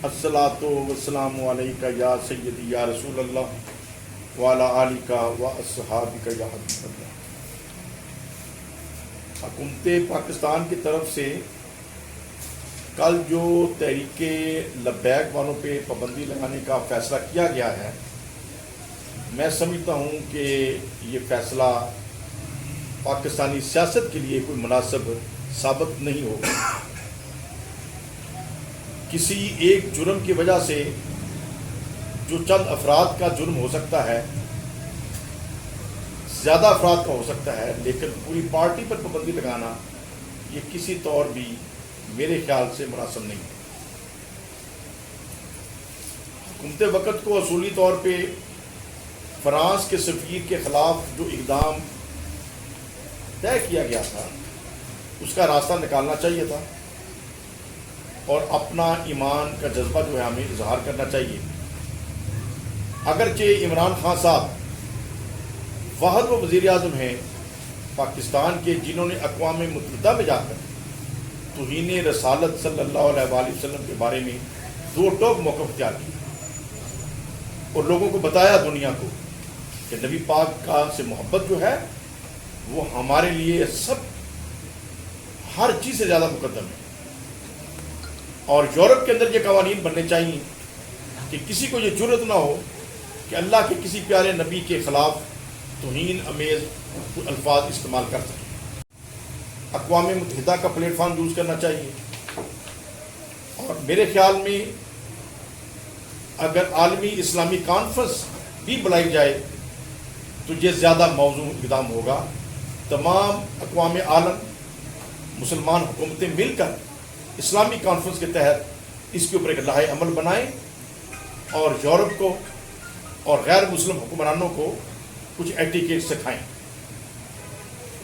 अस्सलातु वस्सलामु अलैका या सय्यदी या रसूल अल्लाह वाला आलिका व अस्हाबिका या हबीबल्लाह। हुकूमत पाकिस्तान की तरफ से कल जो तहरीके लब्बैक वालों पे पाबंदी लगाने का फ़ैसला किया गया है, मैं समझता हूँ कि ये फ़ैसला पाकिस्तानी सियासत के लिए कोई मुनासिब साबित नहीं होगा। किसी एक जुर्म की वजह से जो चंद अफराद का जुर्म हो सकता है, ज़्यादा अफराद का हो सकता है, लेकिन पूरी पार्टी पर पाबंदी लगाना ये किसी तौर भी मेरे ख्याल से मुनासिब नहीं है। हुकूमत वक़्त को असूली तौर पे फ्रांस के सफ़ीर के ख़िलाफ़ जो इक़दाम तय किया गया था उसका रास्ता निकालना चाहिए था और अपना ईमान का जज्बा जो है हमें इजहार करना चाहिए। अगरचे इमरान खान साहब वाहिद व वज़ीर आज़म हैं पाकिस्तान के, जिन्होंने अक़वाम मुत्तहिदा में जाकर तौहीन रसालत सल्लल्लाहु अलैहि वसल्लम के बारे में दो टोक मौक़िफ़ इख्तियार किया और लोगों को बताया दुनिया को कि नबी पाक का से मोहब्बत जो है वो हमारे लिए सब हर चीज़ से ज़्यादा मुकद्दम है। और यूरोप के अंदर ये कवानीन बनने चाहिए कि किसी को ये जुर्रत ना हो कि अल्लाह के किसी प्यारे नबी के ख़िलाफ़ तौहीन अमेज़ अल्फाज इस्तेमाल कर सके। अक़वाम मुत्तहिदा का प्लेटफॉर्म यूज़ करना चाहिए और मेरे ख्याल में अगर आलमी इस्लामी कॉन्फ्रेंस भी बुलाई जाए तो ये ज़्यादा मौजू इक़दाम होगा। तमाम अक़वाम आलम मुसलमान हुकूमतें मिलकर इस्लामी कॉन्फ्रेंस के तहत इसके ऊपर एक लाहे अमल बनाएं और यूरोप को और गैर मुस्लिम हुक्मरानों को कुछ एटिकेट सिखाएं।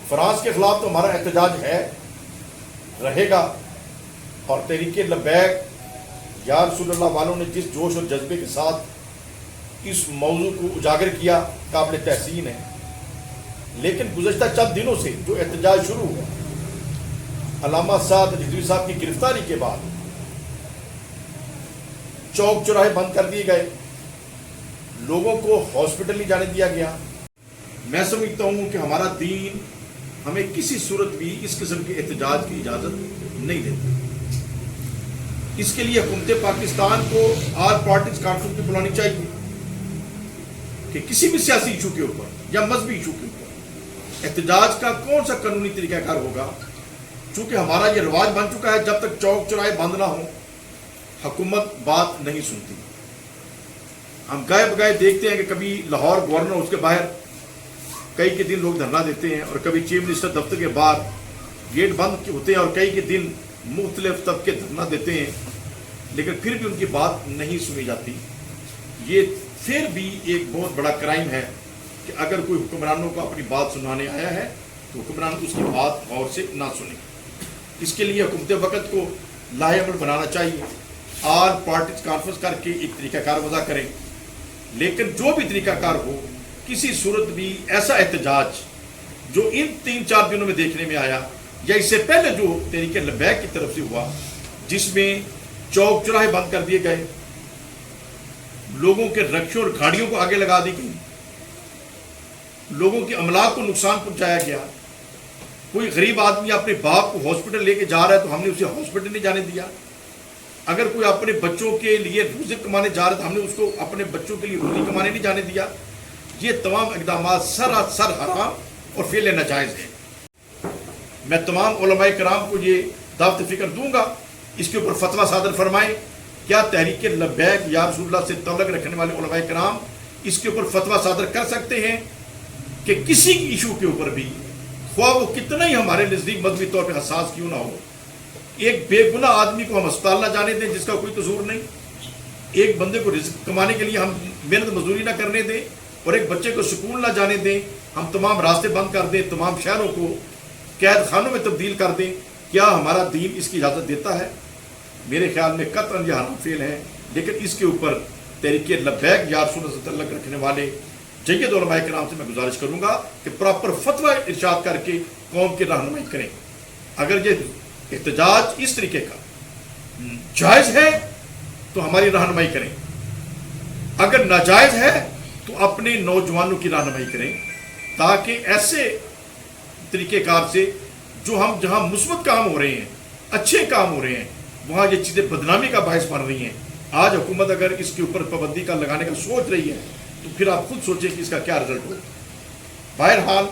फ्रांस के ख़िलाफ़ तो हमारा एहतजाज है, रहेगा, और तहरीके लब्बैक या रसूलुल्लाह वालों ने जिस जोश और जज्बे के साथ इस मौजू को उजागर किया काबिल तहसीन है। लेकिन गुज़श्ता चंद दिनों से जो एहतजाज शुरू हुआ अल्लामा साद रिजवी साहब की गिरफ्तारी के बाद चौक चौराहे बंद कर दिए गए, लोगों को हॉस्पिटल नहीं जाने दिया गया। मैं समझता हूँ कि हमारा दीन हमें किसी सूरत भी इस किस्म के एहतजाज की इजाज़त नहीं देता। इसके लिए हुकूमत पाकिस्तान को आल पार्टीज कॉन्फ्रेंस भी बुलानी चाहिए कि किसी भी सियासी इशू के ऊपर या मजहबी इशू के ऊपर एहतजाज का कौन सा कानूनी तरीक़ाकार होगा। चूँकि हमारा ये रिवाज बन चुका है, जब तक चौक चौराहे बंद ना हो हुकूमत बात नहीं सुनती। हम गए बगैर देखते हैं कि कभी लाहौर गवर्नर उसके बाहर कई के दिन लोग धरना देते हैं और कभी चीफ मिनिस्टर दफ्तर के बाहर गेट बंद होते हैं और कई के दिन मुख्तलिफ तबके धरना देते हैं, लेकिन फिर भी उनकी बात नहीं सुनी जाती। ये फिर भी एक बहुत बड़ा क्राइम है कि अगर कोई हुक्मरानों को अपनी बात सुनाने आया है तो हुक्मरान उसकी बात गौर से ना सुने। इसके लिए हुकूमत वक़्त को लाहे अमल बनाना चाहिए, आल पार्टीज कॉन्फ्रेंस करके एक तरीक़ाकार वज़ा करें। लेकिन जो भी तरीक़ाकार हो, किसी सूरत भी ऐसा एहतजाज जो इन 3-4 दिनों में देखने में आया या इससे पहले जो तहरीके लब्बैक की तरफ से हुआ, जिसमें चौक चौराहे बंद कर दिए गए, लोगों के रक्षों और गाड़ियों को आगे लगा दी गई, लोगों के अमलाक को नुकसान पहुंचाया गया। कोई गरीब आदमी अपने बाप को हॉस्पिटल लेके जा रहा है तो हमने उसे हॉस्पिटल नहीं जाने दिया। अगर कोई अपने बच्चों के लिए रोज़ी कमाने जा रहा है तो हमने उसको अपने बच्चों के लिए रोज़ी कमाने नहीं जाने दिया। ये तमाम इक़दामात सरासर हराम और फ़ेल नाजायज़ है। मैं तमाम उलमाए कराम को ये दावत फ़िक्र दूंगा, इसके ऊपर फतवा सादर फरमाएं। क्या तहरीके लब्बैक या रसूलुल्लाह से तल्लुक़ रखने वाले उलमाए कराम इसके ऊपर फतवा सादर कर सकते हैं कि किसी इशू के ऊपर भी, ख्वाह वो कितना ही हमारे नज़दीक मजहबी तौर पर हसास क्यों ना हो, एक बेगुनाह आदमी को हम अस्पताल ना जाने दें जिसका कोई कसूर नहीं, एक बंदे को रिज़्क़ कमाने के लिए हम मेहनत मजदूरी ना करने दें और एक बच्चे को सुकून ना जाने दें, हम तमाम रास्ते बंद कर दें, तमाम शहरों को कैद खानों में तब्दील कर दें। क्या हमारा दीन इसकी इजाज़त देता है? मेरे ख्याल में कतई ये हराम फेल है। लेकिन इसके ऊपर तहरीके लब्बैक या रसूल से तल्लुक़ रखने वाले जय्यद उलमाए किराम से मैं गुजारिश करूँगा कि प्रॉपर फतवा इरशाद करके कौम की रहनुमाई करें। अगर ये एहतजाज इस तरीके का जायज़ है تو ہماری رہنمائی کریں، اگر ناجائز ہے تو اپنے نوجوانوں کی رہنمائی کریں، تاکہ ایسے طریقہ کار سے جو ہم جہاں مثبت کام ہو رہے ہیں، اچھے کام ہو رہے ہیں، وہاں یہ چیزیں بدنامی کا باعث بن رہی ہیں۔ آج حکومت اگر اس کے اوپر پابندی کا لگانے کا سوچ رہی ہے تو پھر آپ خود سوچیں کہ اس کا کیا رزلٹ ہو۔ بہرحال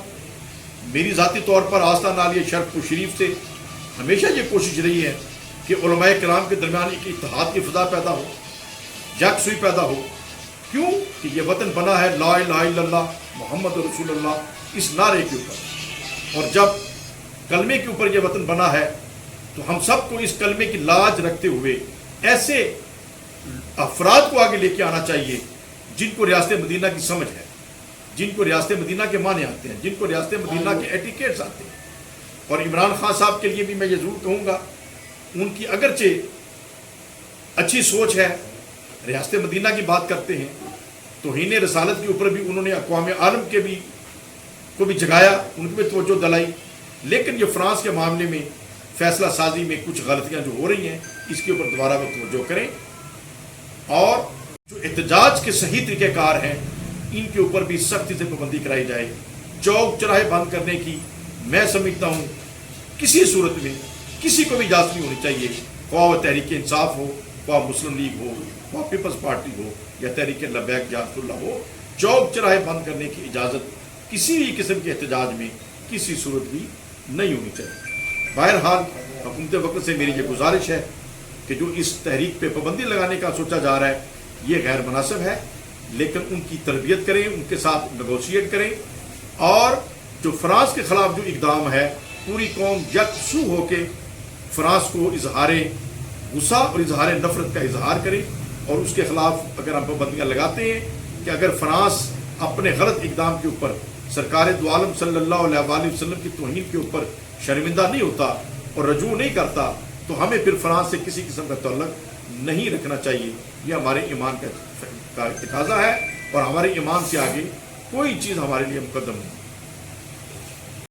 میری ذاتی طور پر آستان عالیہ شرف و شریف سے ہمیشہ یہ کوشش رہی ہے کہ علماء کرام کے درمیان ایک اتحاد کی فضا پیدا ہو، یکسوئی پیدا ہو۔ کیوں کہ یہ وطن بنا ہے لا الہ الا اللہ محمد رسول اللہ اس نعرے کے اوپر، اور جب کلمے کے اوپر یہ وطن بنا ہے تو ہم سب کو اس کلمے کی لاج رکھتے ہوئے ایسے افراد کو آگے لے کے آنا چاہیے جن کو ریاست مدینہ کی سمجھ ہے، جن کو ریاست مدینہ کے معنی آتے ہیں، جن کو ریاست مدینہ کے ایٹیکیٹس آتے ہیں۔ اور عمران خان صاحب کے لیے بھی میں یہ ضرور کہوں گا، ان کی اگرچہ اچھی سوچ ہے، ریاست مدینہ کی بات کرتے ہیں، توہین رسالت کے اوپر بھی انہوں نے اقوام عالم کے بھی کو بھی جگایا، ان کو بھی توجہ دلائی، لیکن یہ فرانس کے معاملے میں فیصلہ سازی میں کچھ غلطیاں جو ہو رہی ہیں اس کے اوپر دوبارہ وہ توجہ کریں، اور جو احتجاج کے صحیح طریقہ کار ہیں ان کے اوپر بھی سختی سے پابندی کرائی جائے۔ چوک چراہے بند کرنے کی میں سمجھتا ہوں کسی صورت میں کسی کو بھی اجازت نہیں ہونی چاہیے، خواہ وہ تحریک انصاف ہو، خواہ مسلم لیگ ہو، خواہ پیپلز پارٹی ہو، یا تحریک لبیک جعفر اللہ ہو، چوک چراہے بند کرنے کی اجازت کسی بھی قسم کے احتجاج میں کسی صورت بھی نہیں ہونی چاہیے۔ بہرحال حکومت وقت سے میری یہ گزارش ہے کہ جو اس تحریک پہ پابندی لگانے کا سوچا جا رہا ہے یہ غیر مناسب ہے، لیکن ان کی تربیت کریں، ان کے ساتھ نیگوشیٹ کریں، اور جو فرانس کے خلاف جو اقدام ہے پوری قوم یکسو ہو کے فرانس کو اظہار غصہ اور اظہار نفرت کا اظہار کرے، اور اس کے خلاف اگر ہم پابندیاں لگاتے ہیں کہ اگر فرانس اپنے غلط اقدام کے اوپر سرکار دو عالم صلی اللہ علیہ وآلہ وسلم کی توہین کے اوپر شرمندہ نہیں ہوتا اور رجوع نہیں کرتا تو ہمیں پھر فرانس سے کسی قسم کا تعلق نہیں رکھنا چاہیے۔ یہ ہمارے ایمان کا تقاضا ہے، اور ہمارے ایمان سے آگے کوئی چیز ہمارے لیے مقدم نہیں۔